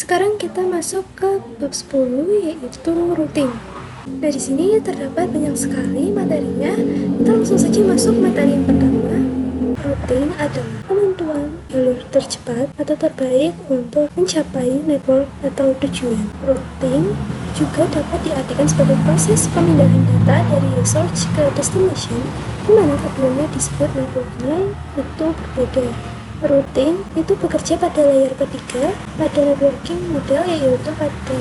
Sekarang kita masuk ke bab 10 yaitu routing. Nah, di sini terdapat banyak sekali materinya. Kita langsung saja masuk materi yang pertama. Routing adalah penentuan jalur tercepat atau terbaik untuk mencapai network atau tujuan. Routing juga dapat diartikan sebagai proses pemindahan data dari source ke destination, di mana sebelumnya disebut networknya itu berbeda. Routing itu bekerja pada layer ketiga pada networking model, yaitu pada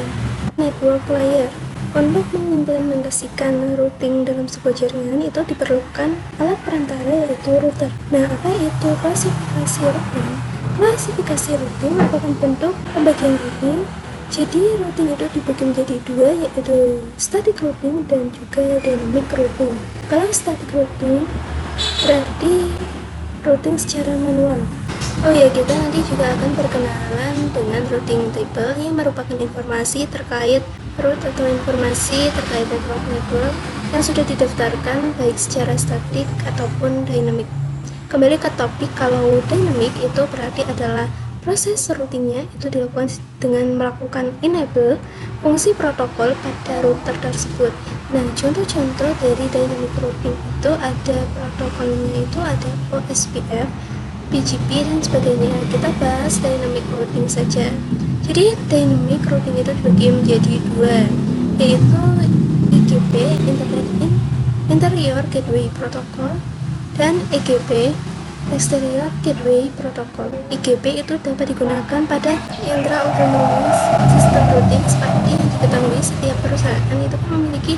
network layer. Untuk mengimplementasikan routing dalam sebuah jaringan itu diperlukan alat perantara, yaitu router. Nah, apa itu klasifikasi routing? Klasifikasi routing merupakan bentuk pembagian routing. Jadi routing itu dibagi menjadi dua, yaitu static routing dan juga dynamic routing. Kalau static routing berarti routing secara manual. Oh ya, kita nanti juga akan berkenalan dengan routing table yang merupakan informasi terkait route atau informasi terkait network yang sudah didaftarkan baik secara statik ataupun dynamic. Kembali ke topik, kalau dynamic itu berarti adalah proses routingnya itu dilakukan dengan melakukan enable fungsi protokol pada router tersebut. Nah, contoh-contoh dari dynamic routing itu ada protokolnya, itu ada OSPF, BGP dan sebagainya. Kita bahas dynamic routing saja. Jadi dynamic routing itu dibagi menjadi dua, yaitu IGP, Interior Gateway Protocol, dan EGP, Exterior Gateway Protocol. IGP itu dapat digunakan pada intra autonomous system routing. Seperti yang diketahui, setiap perusahaan itu memiliki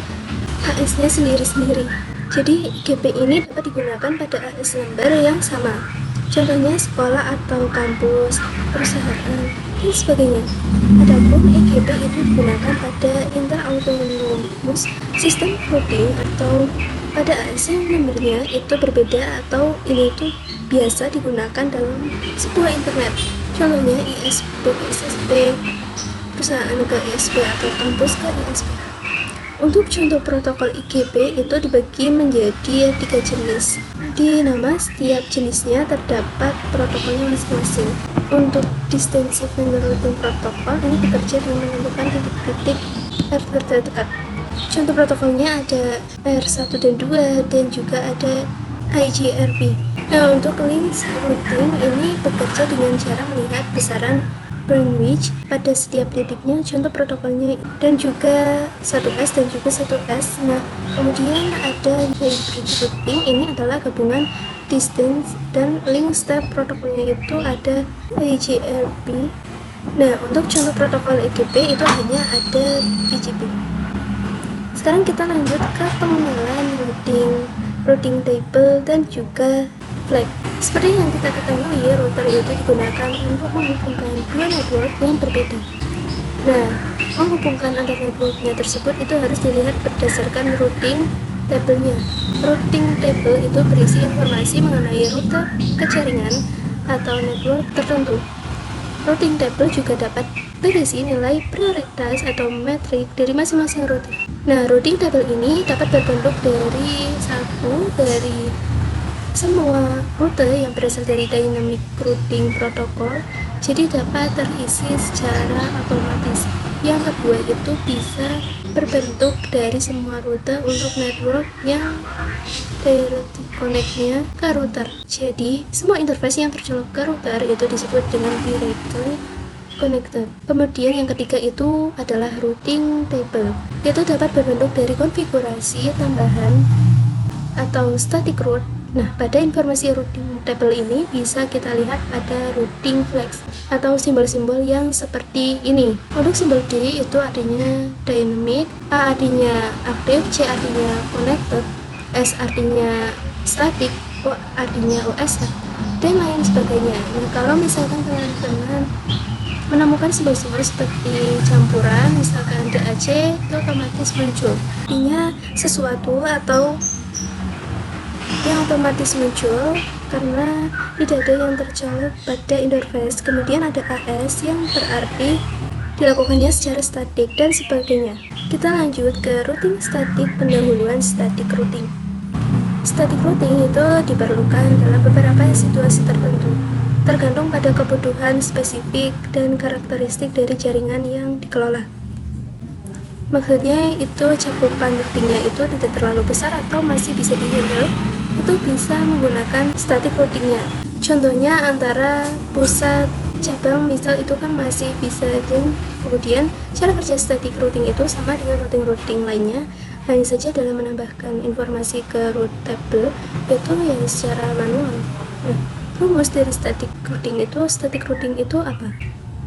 AS-nya sendiri-sendiri. Jadi IGP ini dapat digunakan pada AS lembar yang sama. Contohnya sekolah atau kampus, perusahaan, dan sebagainya. Adapun EGP itu digunakan pada inter-autonomous system routing atau pada AS yang nomornya itu berbeda, atau ini itu biasa digunakan dalam sebuah internet. Contohnya ISP ke SSP, perusahaan ke ISP, atau kampus ke ISP. Untuk contoh protokol IGP itu dibagi menjadi 3 jenis. Di nama setiap jenisnya terdapat protokolnya masing-masing. Untuk Distributed Routing Protocol ini bekerja dengan menentukan titik-titik router terdekat. Contoh protokolnya ada R1 dan 2 dan juga ada IGRP. Nah, untuk link routing ini bekerja dengan cara melihat besaran bandwidth pada setiap titiknya, contoh protokolnya, dan juga 1S dan juga 1S. Nah, kemudian ada hybrid routing, ini adalah gabungan distance dan link step. Protokolnya itu ada IGRP. Nah, untuk contoh protokol EGP itu hanya ada BGP. Sekarang kita lanjut ke pengenalan routing table dan juga flag. Seperti yang kita ketahui, router itu digunakan untuk menghubungkan dua network yang berbeda. Nah, menghubungkan antar networknya tersebut itu harus dilihat berdasarkan routing table-nya. Routing table itu berisi informasi mengenai rute ke jaringan atau network tertentu. Routing table juga dapat berisi nilai prioritas atau metrik dari masing-masing router. Nah, routing table ini dapat berbentuk dari semua rute yang berasal dari dynamic routing protocol, jadi dapat terisi secara otomatis. Yang kedua itu bisa berbentuk dari semua rute untuk network yang directly connect-nya ke router. Jadi semua interface yang tercolok ke router itu disebut dengan directly connected. Kemudian yang ketiga itu adalah routing table. Itu dapat berbentuk dari konfigurasi tambahan atau static route. Nah, pada informasi routing table ini bisa kita lihat ada routing flags atau simbol-simbol yang seperti ini. Untuk simbol D itu artinya dynamic, A artinya aktif, C artinya connected, S artinya static, O artinya OSF, dan lain sebagainya. Nah, kalau misalkan teman-teman menemukan simbol-simbol seperti campuran, misalkan DAC, itu otomatis muncul. Artinya sesuatu atau yang otomatis muncul karena tidak ada yang tercolok pada interface. Kemudian ada AS yang berarti dilakukannya secara statik dan sebagainya. Kita lanjut ke routing statik, pendahuluan static routing. Static routing itu diperlukan dalam beberapa situasi tertentu. tergantung pada kebutuhan spesifik dan karakteristik dari jaringan yang dikelola. Maksudnya itu cakupan routingnya itu tidak terlalu besar atau masih bisa dihandle, itu bisa menggunakan static routingnya. Contohnya antara pusat cabang misal itu kan masih bisa dan kemudian cara kerja static routing itu sama dengan routing lainnya, hanya saja dalam menambahkan informasi ke route table itu ya secara manual. Nah, rumus dari static routing itu apa?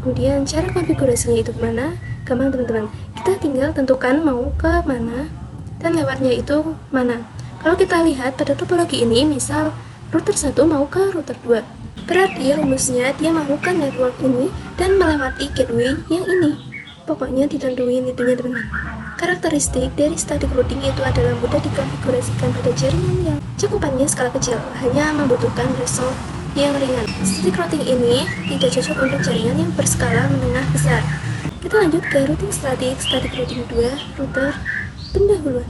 Kemudian cara konfigurasinya itu kemana? Gampang teman-teman, kita tinggal tentukan mau ke mana dan lewatnya itu mana. Kalau kita lihat pada topologi ini, misal router 1 mau ke router 2, berarti rumusnya dia mau ke network ini dan melewati gateway yang ini. Pokoknya ditentuin itunya teman-teman. Karakteristik dari static routing itu adalah mudah dikonfigurasikan pada jaringan yang cakupannya skala kecil, hanya membutuhkan resolve yang ringan. Static routing ini tidak cocok untuk jaringan yang berskala menengah besar. Kita lanjut ke routing static routing 2, router pendahuluan.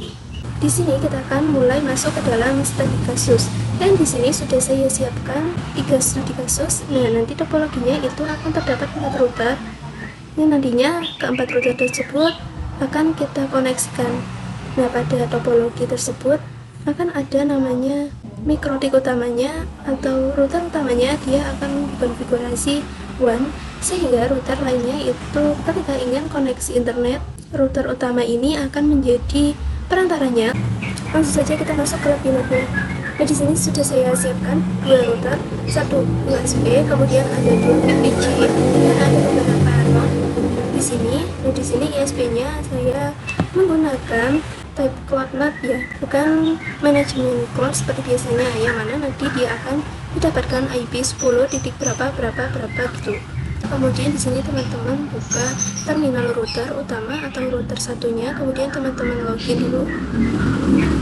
Di sini kita akan mulai masuk ke dalam studi kasus, dan di sini sudah saya siapkan 3 studi kasus. Nah, nanti topologinya itu akan terdapat 4 router yang nantinya keempat router tersebut akan kita koneksikan. Nah, pada topologi tersebut akan ada namanya mikrotik utamanya atau router utamanya, dia akan konfigurasi WAN, sehingga router lainnya itu ketika ingin koneksi internet, router utama ini akan menjadi perantaranya. Langsung saja kita masuk ke lebih-lebih. Nah, di sini sudah saya siapkan 2 router, 1 USB, kemudian ada 2 VPC dan ada beberapa non di sini. Nah, di sini ISP-nya saya menggunakan type cloud NAT ya, bukan manajemen cloud seperti biasanya, yang mana nanti dia akan mendapatkan IP 10 titik berapa gitu. Kemudian di sini teman-teman buka terminal router utama atau router satunya, kemudian teman-teman login dulu.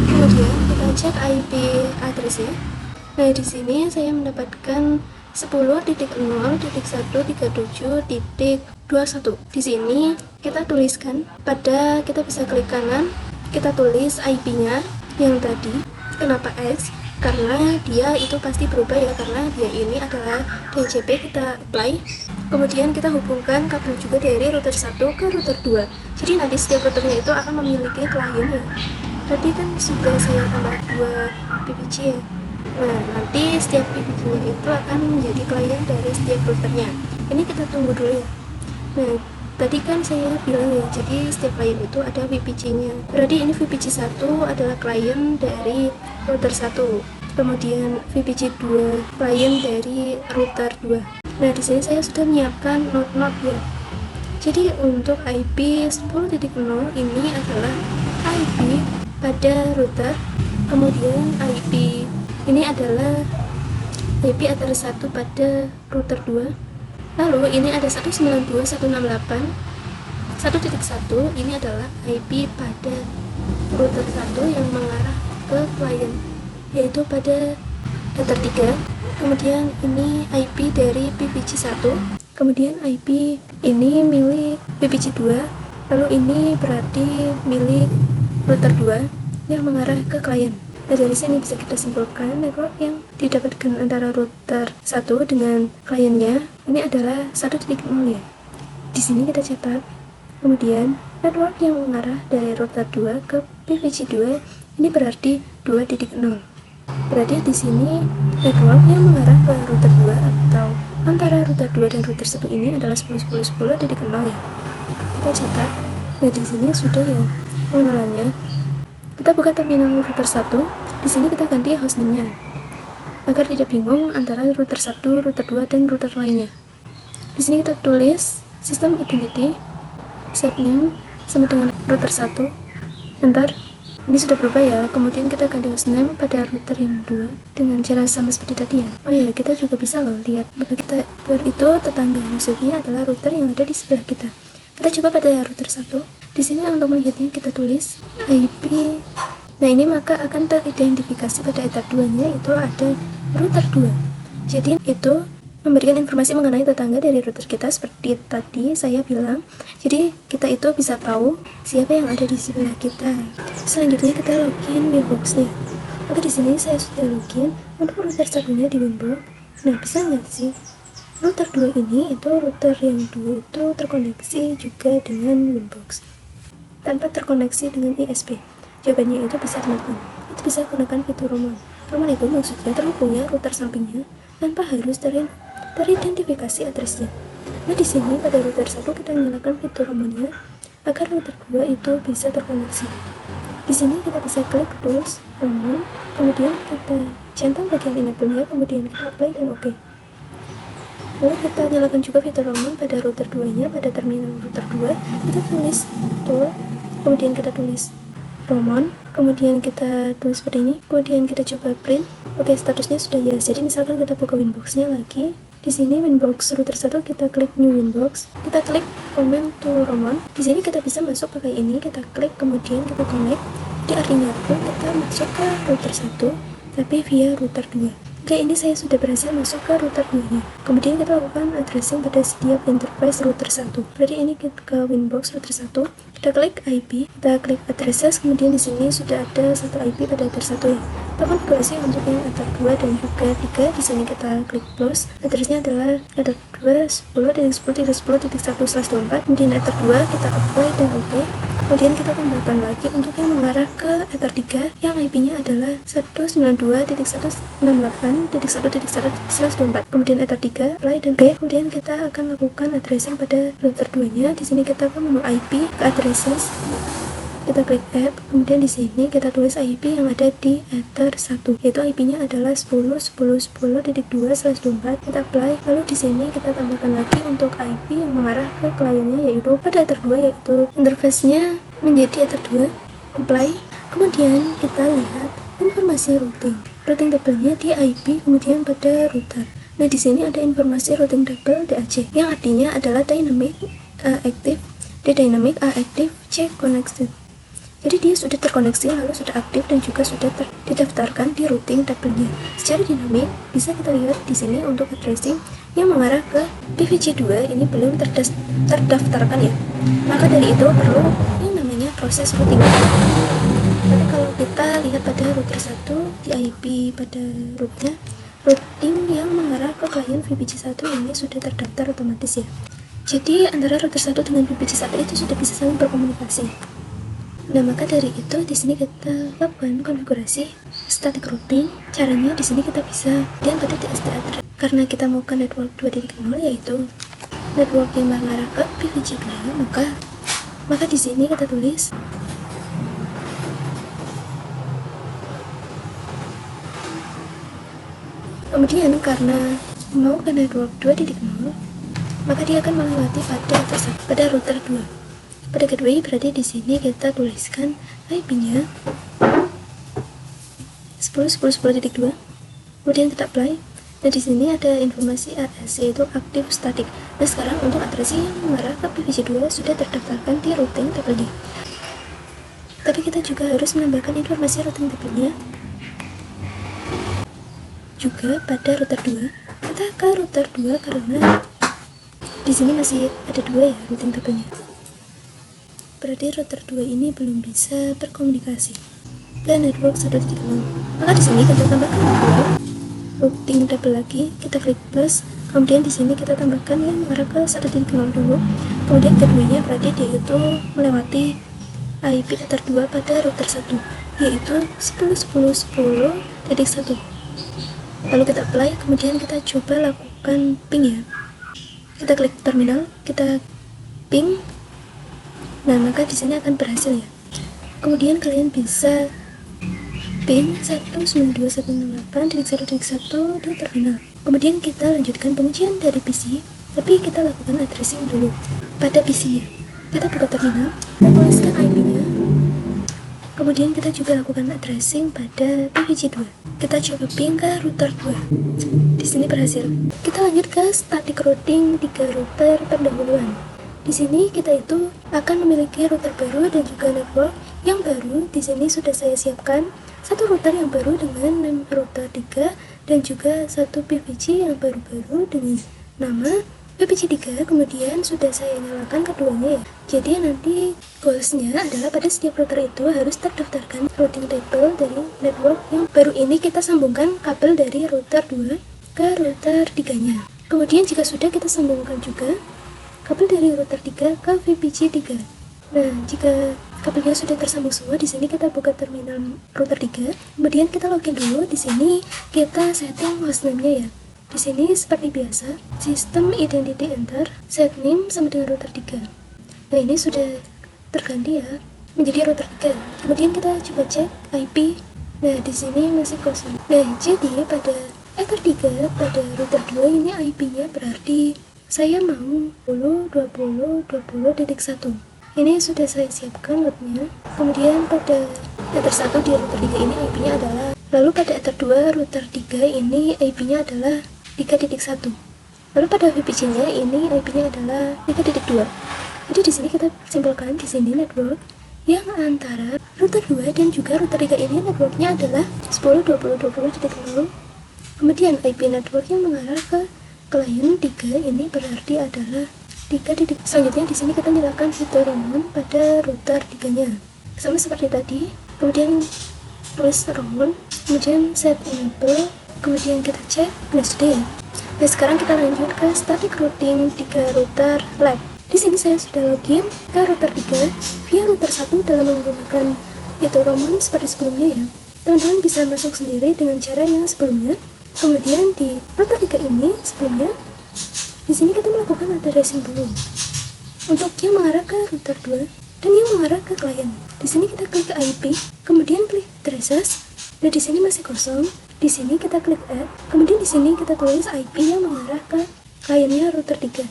Kemudian kita cek IP addressnya. Nah, di sini saya mendapatkan 10.0.137.21. Di sini kita tuliskan kita bisa klik kanan, kita tulis IP-nya yang tadi. Kenapa X? Karena dia itu pasti berubah ya, karena dia ini adalah DHCP, kita apply. Kemudian kita hubungkan kabel juga dari router 1 ke router 2. Jadi nanti setiap routernya itu akan memiliki klien ya. Tadi kan sudah saya tambah 2 PPC ya. Nah, nanti setiap PPC-nya itu akan menjadi klien dari setiap routernya. Ini kita tunggu dulu ya. Nah, tadi kan saya bilang ya, jadi setiap klien itu ada VPC-nya. Berarti ini VPC 1 adalah klien dari router 1. Kemudian VPC 2 klien dari router 2. Nah, di sini saya sudah menyiapkan node ya. Jadi untuk IP 10.0 ini adalah IP pada router. Kemudian IP ini adalah IP address 1 pada router 2. Lalu ini ada 192.168.1.1, ini adalah IP pada router 1 yang mengarah ke klien, yaitu pada router 3. Kemudian ini IP dari PPC 1, kemudian IP ini milik PPC 2, lalu ini berarti milik router 2 yang mengarah ke klien. Nah, dari sini bisa kita simpulkan network yang didapatkan antara router 1 dengan kliennya ini adalah 1.0 ya. Di sini kita catat. Kemudian network yang mengarah dari router 2 ke PPC 2 ini berarti 2.0. Berarti di sini network yang mengarah ke router 2 atau antara router 2 dan router 1 ini adalah 10.10.10.0 ya. Kita catat. Nah, di sini sudah ya pengenalannya. Kita buka terminal router 1. Di sini kita ganti hostname-nya agar tidak bingung antara router 1, router 2 dan router lainnya. Di sini kita tulis sistem identity set name sama dengan router 1. Ntar ini sudah berubah ya. Kemudian kita ganti hostname pada router yang 2 dengan cara sama seperti tadi ya. Oh ya, kita juga bisa loh lihat maka kita itu tetangga, maksudnya adalah router yang ada di sebelah kita. Kita coba pada router 1. Di sini untuk melihatnya kita tulis IP. Nah, ini maka akan teridentifikasi pada etap 2-nya itu ada router 2. Jadi itu memberikan informasi mengenai tetangga dari router kita seperti tadi saya bilang. Jadi kita itu bisa tahu siapa yang ada di sebelah kita. Selanjutnya kita login mailbox-nya. Oke, di sini saya sudah login untuk router satunya di Windows. Nah, bisa nggak sih Router 2 ini itu router yang 2 itu terkoneksi juga dengan Winbox tanpa terkoneksi dengan ISP. Jawabannya itu bisa teman-teman. Itu bisa gunakan fitur Roman. Roman itu maksudnya terhubungnya router sampingnya tanpa harus teridentifikasi addressnya. Nah, di sini pada router 1 kita nyalakan fitur Romannya agar router 2 itu bisa terkoneksi. Di sini kita bisa klik tools Roman, kemudian kita centang bagian enable-nya, kemudian kita apply dan OK. Lalu kita nyalakan juga fitur Roman pada router 2 nya, pada terminal router 2 kita tulis tool, kemudian kita tulis Roman, kemudian kita tulis seperti ini, kemudian kita coba print. Oke, statusnya sudah yes. Jadi misalkan kita buka Winbox-nya lagi, di sini Winbox router 1 kita klik new Winbox, kita klik command to Roman. Di sini kita bisa masuk pakai ini, kita klik kemudian kita connect. Jadi artinya pun kita masuk ke router 1 tapi via router 2. Oke, ini saya sudah berhasil masuk ke router 2-nya. Kemudian kita lakukan addressing pada setiap interface router 1. Berarti ini kita ke Winbox router 1, kita klik IP, kita klik addresses, kemudian di sini sudah ada satu IP pada router 1 ya. Kita konfigurasi untuk yang router 2 dan juga 3. Di sini kita klik close. Addressnya adalah router 2 10.10.10.1/24. Kemudian router 2 kita apply dan OK. Kemudian kita tambahkan lagi untuk yang mengarah ke Ether 3 yang IP-nya adalah 192.168.1.1/24. Kemudian Ether 3 apply dan OK. Kemudian kita akan lakukan addressing pada router 2-nya. Di sini kita akan menu IP ke addresses. Kita klik add, kemudian di sini kita tulis IP yang ada di Ether 1, yaitu IP-nya adalah 10.10.10.2/24. Kita apply, lalu di sini kita tambahkan lagi untuk IP yang mengarah ke kliennya, yaitu pada Ether 2, yaitu interface-nya menjadi Ether 2. Apply, kemudian kita lihat informasi routing table-nya di IP, kemudian pada router. Nah, di sini ada informasi routing table DAC, yang artinya adalah dynamic active, dynamic active check connected. Jadi dia sudah terkoneksi, lalu sudah aktif dan juga sudah didaftarkan di routing table-nya. Secara dinamik bisa kita lihat di sini untuk addressing yang mengarah ke PVC2 ini belum terdaftarkan ya. Maka dari itu perlu yang namanya proses routing. Tapi kalau kita lihat pada router 1 di IP pada rootnya, routing yang mengarah ke klien VPC1 ini sudah terdaftar otomatis ya. Jadi antara router 1 dengan VPC1 itu sudah bisa saling berkomunikasi. Nah, maka dari itu di sini kita lakukan konfigurasi static routing. Caranya di sini kita bisa diambil di SD address. Karena kita mau ke network 2.0 yaitu network yang mengarah ke PVC2, maka di sini kita tulis kemudian karena mau ke network 2.0 maka dia akan melewati pada router 2. Pada gateway berarti di sini kita tuliskan IP-nya 10.10.10.2. Kemudian kita apply. Dan di sini ada informasi AS yaitu active static. Nah, sekarang untuk addressing yang mengarah ke PVC2 sudah terdaftarkan di routing table-nya. Tapi kita juga harus menambahkan informasi routing table-nya juga pada router 2. Kita ke router 2 karena di sini masih ada 2 ya routing table-nya. Berarti router 2 ini belum bisa berkomunikasi ke network 1.0. Maka di sini kita tambahkan routing table lagi, kita klik plus, kemudian di sini kita tambahkan yang mengarah ke 1.0 dulu. Kemudian keduanya berarti dia itu melewati IP Ether 2 pada router 1, yaitu 10.10.10.1. Lalu kita apply, kemudian kita coba lakukan ping ya. Kita klik terminal, kita ping. Nah, maka di sini akan berhasil ya. Kemudian kalian bisa ping 192.168.1.1 di terminal. Kemudian kita lanjutkan pengujian dari PC, tapi kita lakukan addressing dulu pada PC-nya. Kita buka terminal, kita tuliskan IP-nya. Kemudian kita juga lakukan addressing pada PVC2. Kita coba ping ke router 2. Di sini berhasil. Kita lanjut ke static routing 3 router pendahuluan. Di sini kita itu akan memiliki router baru dan juga network yang baru. Di sini sudah saya siapkan satu router yang baru dengan router 3 dan juga satu PVC yang baru-baru dengan nama PVC 3. Kemudian sudah saya nyalakan keduanya ya. Jadi nanti goalsnya adalah pada setiap router itu harus terdaftarkan routing table dari network yang baru ini. Kita sambungkan kabel dari router 2 ke router 3 nya. Kemudian jika sudah, kita sambungkan juga kabel dari router 3 ke VPG 3. Nah, jika kabelnya sudah tersambung semua, di sini kita buka terminal router 3. Kemudian kita login dulu. Di sini kita setting hostname-nya ya. Di sini seperti biasa, sistem identity enter, set name sama dengan router 3. Nah, ini sudah terganti ya menjadi router 3. Kemudian kita coba cek IP. Nah, di sini masih kosong. Nah, jadi pada ether 3 pada router 2 ini IP-nya berarti saya mau 20.20.20.1. Ini sudah saya siapkan loadnya. Kemudian pada ether 1 di router 3 ini IP-nya adalah, lalu pada ether 2 router 3 ini IP-nya adalah 3.1. Lalu pada VPG-nya ini IP-nya adalah 3.2. Jadi di sini kita simpulkan, di sini network yang antara router 2 dan juga router 3 ini networknya adalah 10.20.20.0. Kemudian IP network yang mengarah ke klien 3 ini berarti adalah 3. Selanjutnya di sini kita nyalakan fitur Roaming pada router 3-nya. Sama seperti tadi. Kemudian tulis Roaming, kemudian set enable, kemudian kita cek. Nah, sudah ya. Nah, sekarang kita lanjut ke static routing 3 router lab. Di sini saya sudah login ke router 3 via router 1 dalam menggunakan fitur Roaming seperti sebelumnya ya. Teman-teman bisa masuk sendiri dengan cara yang sebelumnya. Kemudian di router 3 ini sebelumnya, di sini kita melakukan addressing dulu untuk yang mengarah ke router 2 dan yang mengarah ke klien. Di sini kita klik IP, kemudian klik addresses. Nah, di sini masih kosong. Di sini kita klik add, kemudian di sini kita tulis IP yang mengarah ke kliennya router 3,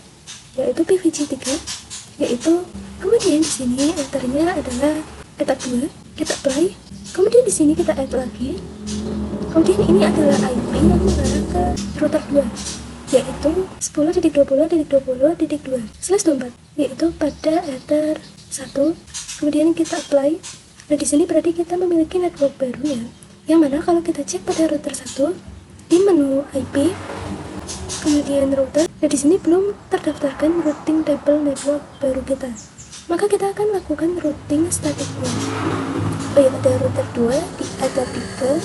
yaitu PVG 3, yaitu. Kemudian di sini enternya adalah ether 2, kita apply. Kemudian di sini kita add lagi. Kemudian ini adalah IP yang mengarah ke router 2, yaitu 10.20.20.2/24, yaitu pada ether 1. Kemudian kita apply. Nah, di sini berarti kita memiliki network baru ya. Yang mana kalau kita cek pada router 1 di menu IP, kemudian router, nah di sini belum terdaftarkan routing table network baru kita. Maka kita akan lakukan routing statiknya. Oh ya, pada router 2 di ether 3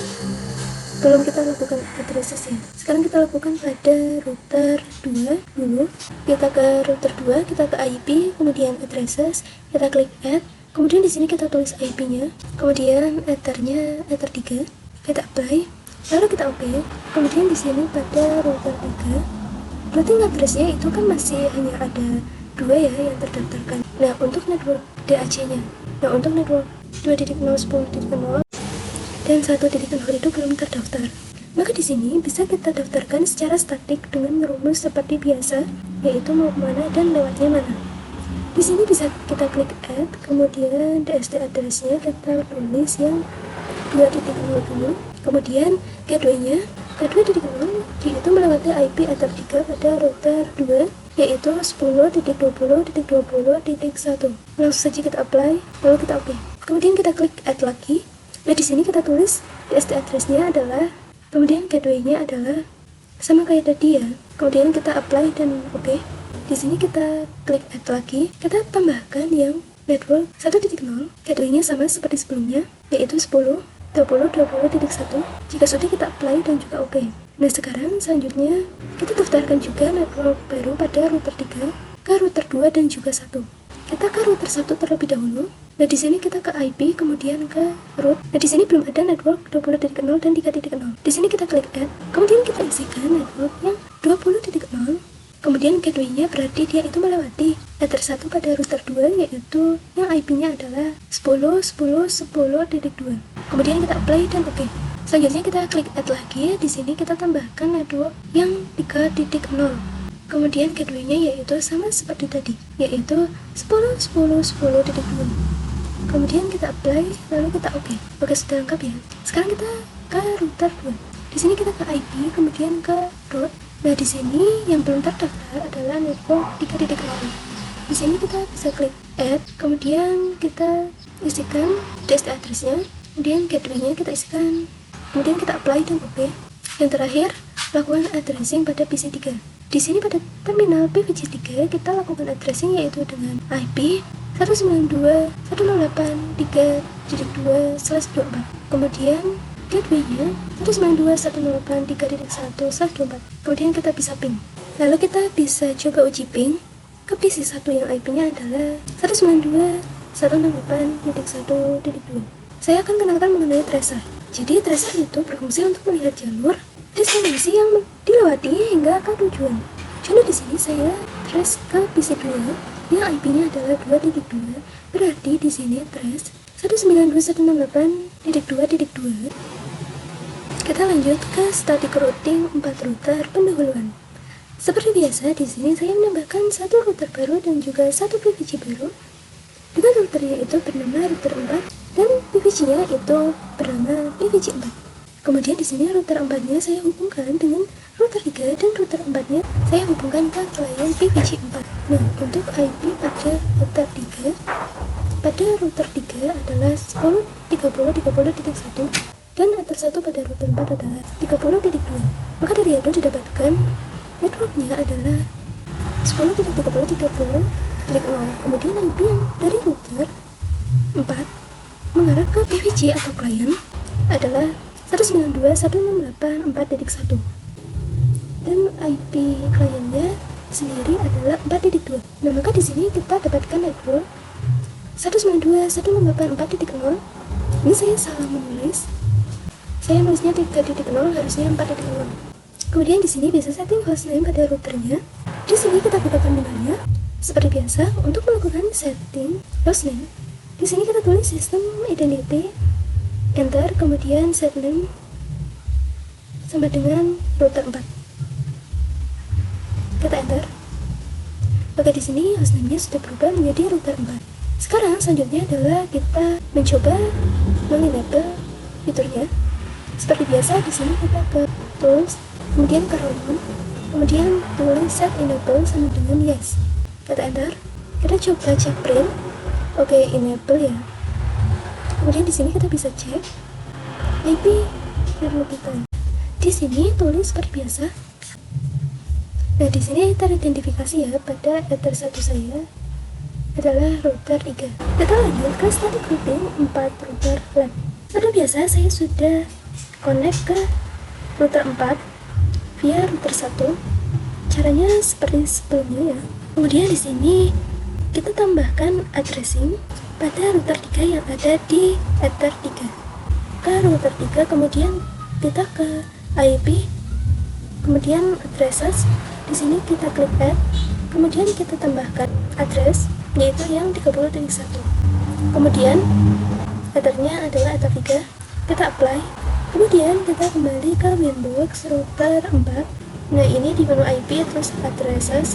belum kita lakukan addresses ya. Sekarang kita lakukan pada router 2 dulu. Kita ke router 2, kita ke IP, kemudian addresses, kita klik add. Kemudian di sini kita tulis IP-nya, kemudian ethernya ether 3, kita apply, lalu kita OK. Kemudian di sini pada router 3, routing address-nya itu kan masih hanya ada 2 ya yang terdaftarkan. Nah, untuk network DAC-nya, nah untuk network 2.0 10.0 dan 1.0 itu belum terdaftar. Maka di sini bisa kita daftarkan secara statik dengan rumus seperti biasa, yaitu mau kemana dan lewatnya mana. Di sini bisa kita klik add, kemudian DSD address-nya kita tulis yang 2.0 dulu, kemudian gateway-nya ke 2.0 yaitu melewati IP ether 3 pada router 2, yaitu 10.20.20.1. Langsung saja kita apply, lalu kita OK. Kemudian kita klik add lagi. Nah, di sini kita tulis DSD address-nya adalah, kemudian gateway-nya adalah sama kayak tadi ya. Kemudian kita apply dan OK. Di sini kita klik add lagi. Kita tambahkan yang network 1.0, gateway-nya sama seperti sebelumnya, yaitu 10.20.20.1. Jika sudah, kita apply dan juga OK. Nah, sekarang selanjutnya kita daftarkan juga network baru pada router 3 ke router 2 dan juga 1. Kita ke router 1 terlebih dahulu. Nah, di sini kita ke IP, kemudian ke root. Nah, di sini belum ada network 20.0 dan 3.0. Di sini kita klik add, kemudian kita isikan network yang 20.0. Kemudian gateway-nya berarti dia itu melewati ether 1 pada router 2, yaitu yang IP-nya adalah 10.10.10.2. Kemudian kita apply dan OK. Selanjutnya kita klik add lagi. Di sini kita tambahkan network yang 3.0. Kemudian gateway-nya yaitu sama seperti tadi, yaitu 10.10.10.2. Kemudian kita apply, lalu kita OK. Oke, sudah lengkap ya. Sekarang kita ke router 2. Di sini kita ke IP, kemudian ke root. Nah, di sini yang belum terdaftar adalah network 3.0. Di sini kita bisa klik add, kemudian kita isikan DSD address-nya, kemudian gateway-nya kita isikan, kemudian kita apply dan OK. Yang terakhir, lakukan addressing pada PC 3. Di sini pada terminal PVG 3 kita lakukan addressing yaitu dengan IP 192.168.3.2/24. Kemudian gateway-nya 192.168.3.1/24. Kemudian kita bisa ping. Lalu kita bisa coba uji ping ke PC1 yang IP-nya adalah 192.168.1.2. Saya akan kenalkan mengenai tracer. Jadi tracer itu berfungsi untuk melihat jalur destinasi yang dilewati hingga ke tujuan. Contoh di sini saya trace ke PC2 yang IP-nya adalah 2.2, berarti di sini trace 192.168.2.2. Kita lanjut ke static routing 4 router pendahuluan. Seperti biasa, di sini saya menambahkan satu router baru dan juga satu PVC baru. Dengan routernya itu bernama router 4 dan PVC-nya itu bernama PVC 4. Kemudian di sini router 4-nya saya hubungkan dengan router 3 dan router 4-nya saya hubungkan ke klien PVC 4. Nah, untuk IP pada router 3 adalah 10.30.30.1 dan router 1 pada router 4 adalah 30.2. Maka dari itu didapatkan networknya adalah 10.30.30.0. Kemudian IP yang dari router 4 mengarah ke PVC atau klien adalah 192.168.4.1 dan IP kliennya sendiri adalah 4.2. Nah, maka di sini kita dapatkan network 192.168.4.0. Ini saya salah menulis. Saya nulisnya 3.0, harusnya 4.0. Kemudian di sini bisa setting hostname pada routernya. Di sini kita buka kandungannya. Seperti biasa, untuk melakukan setting hostname, di sini kita tulis system identity, enter, kemudian set name sama dengan router 4. Kita enter. Oke, di sini hostname-nya sudah berubah menjadi router 4. Sekarang selanjutnya adalah kita mencoba mengenable fiturnya. Seperti biasa, di sini kita ke tools, kemudian ke round, kemudian tulis set enable sama dengan yes. Kita enter. Kita coba cek print. Oke, enable ya. Kemudian di sini kita bisa cek IP firewall kita. Di sini tulis seperti biasa. Nah, di sini teridentifikasi ya pada ether 1 saya adalah router 3. Kita lanjut ke static routing 4 router LAN. Seperti biasa, saya sudah connect ke router 4 via router 1. Caranya seperti sebelumnya ya. Kemudian di sini kita tambahkan addressing pada router 3 yang ada di ether 3. Ke router 3, kemudian kita ke IP, kemudian addresses. Di sini kita klik add, kemudian kita tambahkan address yaitu yang 30.1. Kemudian ethernya adalah ether 3. Kita apply. Kemudian kita kembali ke Winbox router 4. Nah, ini di menu IP terus addresses.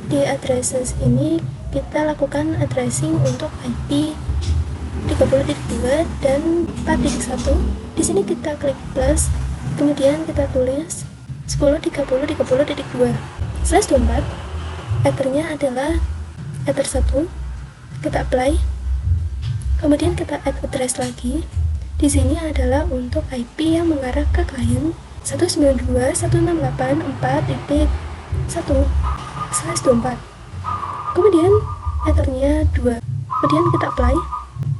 Di addresses ini kita lakukan addressing untuk IP 30.2 dan 4.1. Di sini kita klik plus, kemudian kita tulis 10.30.30.2/24. Ethernya adalah ether 1. Kita apply. Kemudian kita add address lagi. Di sini adalah untuk IP yang mengarah ke klien 192.168.4.1/24. Kemudian ethernya 2. Kemudian kita apply.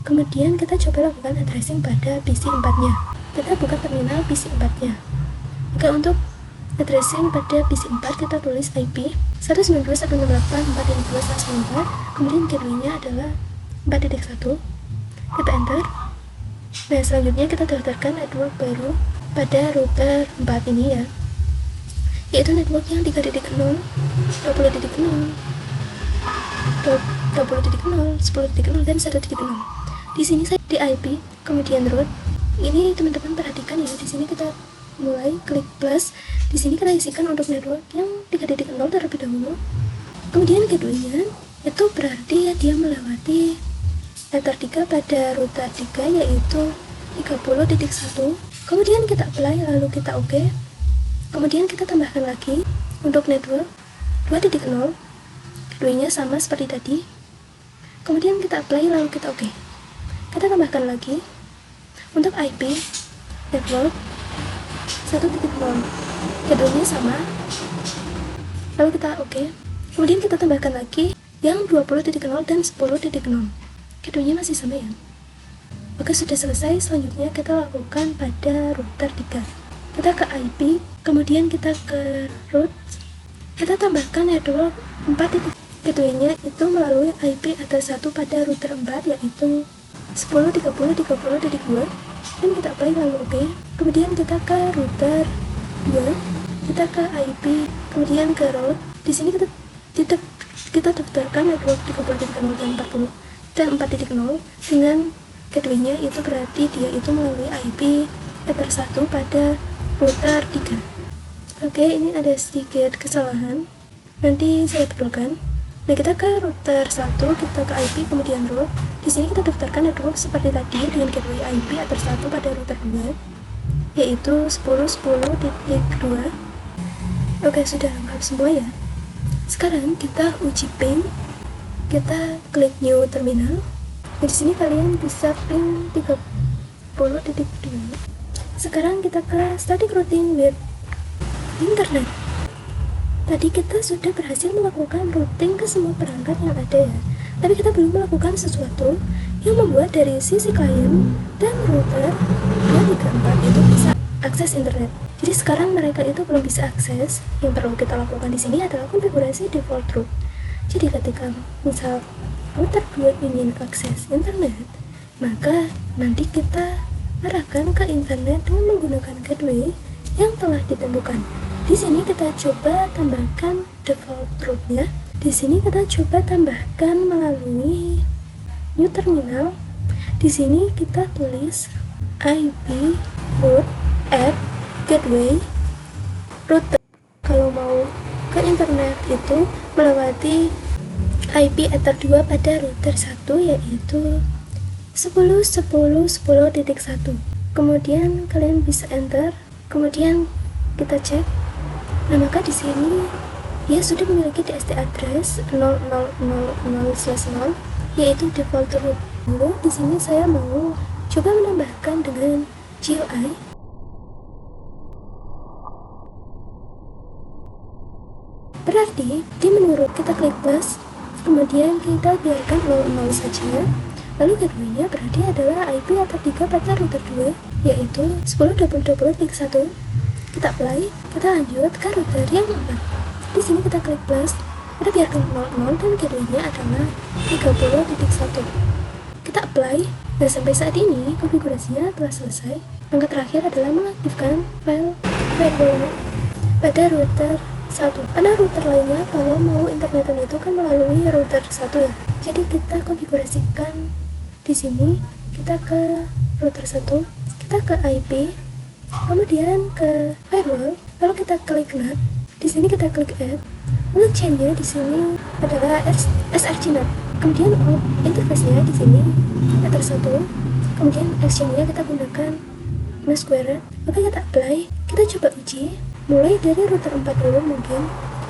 Kemudian kita coba lakukan addressing pada PC 4-nya. Kita buka terminal PC 4-nya. Oke, untuk addressing pada PC 4 kita tulis IP 192.168.4.2/4. Kemudian gateway-nya adalah 4.1. Kita enter. Nah, selanjutnya kita daftarkan network baru pada router 4 ini ya, yaitu network yang 3.0, 20.0, 20.0, 10.0, dan 1.0. Di sini saya di IP, kemudian root. Ini teman-teman perhatikan ya, di sini kita mulai klik plus. Di sini kita isikan untuk network yang 3.0 terlebih dahulu. Kemudian gateway-nya itu berarti ya dia melewati ether 3 pada router 3 yaitu 30.1. Kemudian kita apply, lalu kita oke. Kemudian kita tambahkan lagi untuk network 2.0. Gateway-nya sama seperti tadi. Kemudian kita apply, lalu kita oke. Kita tambahkan lagi untuk IP network 1.0. Gateway-nya sama. Lalu kita oke. Kemudian kita tambahkan lagi yang 20.0 dan 10.0. Gateway-nya masih sama ya. Oke, sudah selesai. Selanjutnya kita lakukan pada router 3. Kita ke IP, kemudian kita ke root. kita tambahkan network 4 titik gateway-nya itu melalui IP address 1 pada router 4, yaitu 10.30.30.2, dan kita apply lalu oke. Kemudian kita ke router 2, kita ke IP, kemudian ke route. Di sini kita daftarkan network 30.0 dan 40 dan 4.0 dengan gateway-nya, itu berarti dia itu melalui IP address 1 pada router 3. Oke, ini ada sedikit kesalahan, nanti saya betulkan. Nah, kita ke router 1, kita ke IP, kemudian route. Di sini kita daftarkan network seperti tadi dengan gateway IP address 1 pada router 2, yaitu 10.10.2. Oke, sudah lengkap semua ya. Sekarang kita uji ping. Kita klik new terminal. Nah, di sini kalian bisa ping 30.2. Sekarang kita ke static routing with internet. Tadi kita sudah berhasil melakukan routing ke semua perangkat yang ada ya, tapi kita belum melakukan sesuatu yang membuat dari sisi klien dan router 234 itu bisa akses internet. Jadi sekarang mereka itu belum bisa akses. Yang perlu kita lakukan di sini adalah konfigurasi default route. Jadi ketika misal router 2 ingin akses internet, maka nanti kita arahkan ke internet dengan menggunakan gateway yang telah ditentukan. Di sini kita coba tambahkan default route-nya. Di sini kita coba tambahkan melalui new terminal. Di sini kita tulis IP route at gateway router. Kalau mau ke internet itu melewati IP ether 2 pada router 1, yaitu 10.10.10.1. Kemudian kalian bisa enter. Kemudian kita cek. Nah, maka di sini dia sudah memiliki DST address 0000/0, yaitu default route. Lalu di sini saya mau coba menambahkan dengan GUI. Berarti di menu root kita klik plus, kemudian kita biarkan 00 saja. Lalu gateway-nya berarti adalah IP atau 3 pada router 2, yaitu 10.20.20.1. Kita apply, kita lanjut ke router yang 4. Di sini kita klik plus, kita biarkan 00 dan gateway-nya adalah 30.1. Kita apply, dan sampai saat ini konfigurasinya telah selesai. Langkah terakhir adalah mengaktifkan file firewall pada router 1. Pada router lainnya, kalau mau internetan itu kan melalui router 1 ya. Jadi kita konfigurasikan di sini, kita ke router 1, kita ke IP, kemudian ke firewall, lalu kita klik NAT. Di sini kita klik add. Lalu chain-nya di sini adalah src-NAT. Kemudian interface-nya di sini ether 1. Kemudian exchange-nya kita gunakan square. Oke, kita apply. Kita coba uji. Mulai dari router 4 dulu mungkin.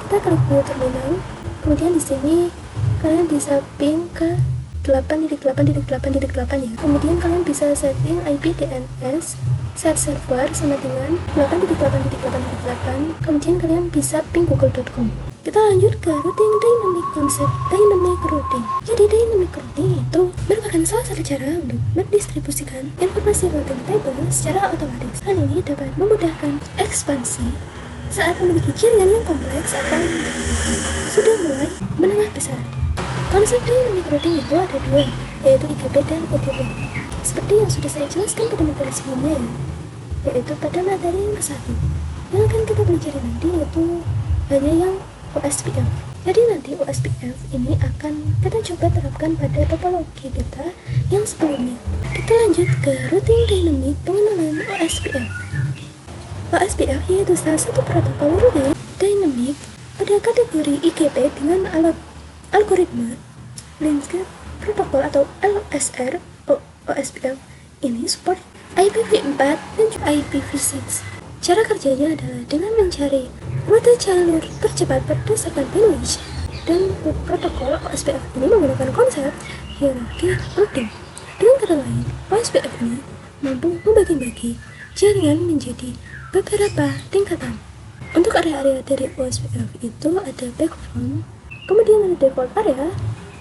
Kita klik new terminal. Kemudian di sini kalian bisa ping ke 8.8.8.8 ya. Kemudian kalian bisa setting IP DNS set server sama dengan 8.8.8.8. Kemudian kalian bisa ping google.com. Kita lanjut ke routing dynamic concept dynamic routing. Jadi dynamic routing itu merupakan salah satu cara untuk mendistribusikan informasi routing table secara otomatis. Hal ini dapat memudahkan ekspansi saat memiliki jaringan yang kompleks atau sudah mulai menengah besar. Konsep dynamic routing itu ada dua, yaitu IGP dan OGP. Seperti yang sudah saya jelaskan pada materi sebelumnya ya, yaitu pada materi yang ke-1. Yang akan kita pelajari nanti yaitu hanya yang OSPF. Jadi nanti OSPF ini akan kita coba terapkan pada topologi kita yang sebelumnya. Kita lanjut ke routing dynamic pengenalan OSPF. OSPF yaitu salah satu protokol routing dynamic pada kategori IGP dengan algoritma landscape protokol atau LSR. OSPF ini support IPv4 dan juga IPv6. Cara kerjanya adalah dengan mencari rute jalur tercepat berdasarkan bandwidth, dan protokol OSPF ini menggunakan konsep hierarki routing. Dengan kata lain, OSPF ini mampu membagi-bagi jaringan menjadi beberapa tingkatan. Untuk area-area dari OSPF itu ada backbone, kemudian ada default area,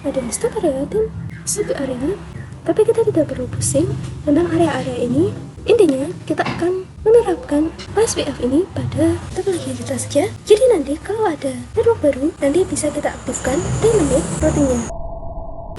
ada stop area, dan sub area. Tapi kita tidak perlu pusing tentang area-area ini. Intinya kita akan menerapkan OSPF ini pada topologi kita saja. Jadi nanti kalau ada network baru, nanti bisa kita aktifkan dynamic routingnya.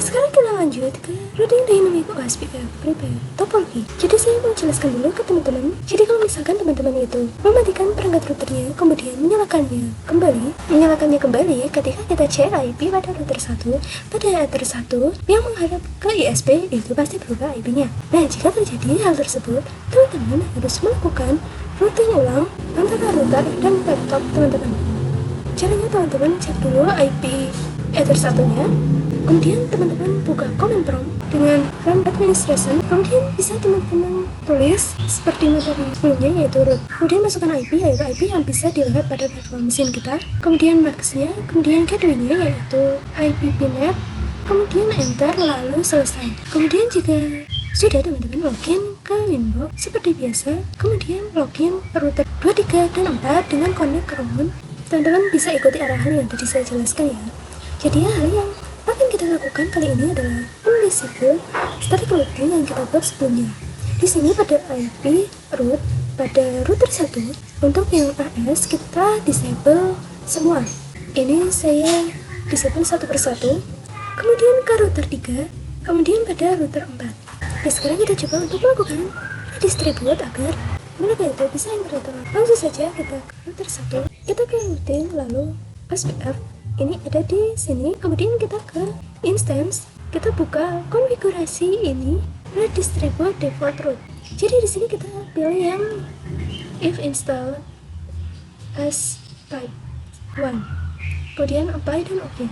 Sekarang kita lanjut ke routing dynamic OSPF prepare topology. Jadi saya mau jelaskan dulu ke teman-teman. Jadi kalau misalkan teman-teman itu mematikan perangkat routernya, kemudian menyalakannya kembali ketika kita cek IP pada router 1, pada router 1 yang menghadap ke ISP, itu pasti berubah IP-nya. Nah, jika terjadi hal tersebut, teman-teman harus melakukan routing ulang antara router dan laptop teman-teman. Caranya teman-teman cek dulu IP Ether 1-nya, kemudian teman-teman buka command prompt dengan run administration, kemudian bisa teman-teman tulis seperti materi sebelumnya yaitu root, kemudian masukkan IP yaitu IP yang bisa dilihat pada platform mesin kita, kemudian maxnya, kemudian gateway-nya yaitu IPPNet, kemudian enter, lalu selesai. Kemudian jika sudah teman-teman login ke Winbox seperti biasa, kemudian login router 2, 3, dan 4 dengan connect ke room, teman-teman bisa ikuti arahan yang tadi saya jelaskan ya. Jadi hal yang akan kita lakukan kali ini adalah mendisable static routing yang kita buat sebelumnya. Di sini pada IP root pada router 1, untuk yang AS kita disable semua. Ini saya disable satu persatu. Kemudian ke router 3, kemudian pada router 4. Nah, sekarang kita coba untuk melakukan redistribute agar mereka itu bisa internet. Langsung saja kita ke router 1, kita ke routing, lalu OSPF ini ada di sini, kemudian kita ke instance, kita buka konfigurasi ini, redistribute default root. Jadi di sini kita pilih yang if install as type 1, kemudian apply dan oke.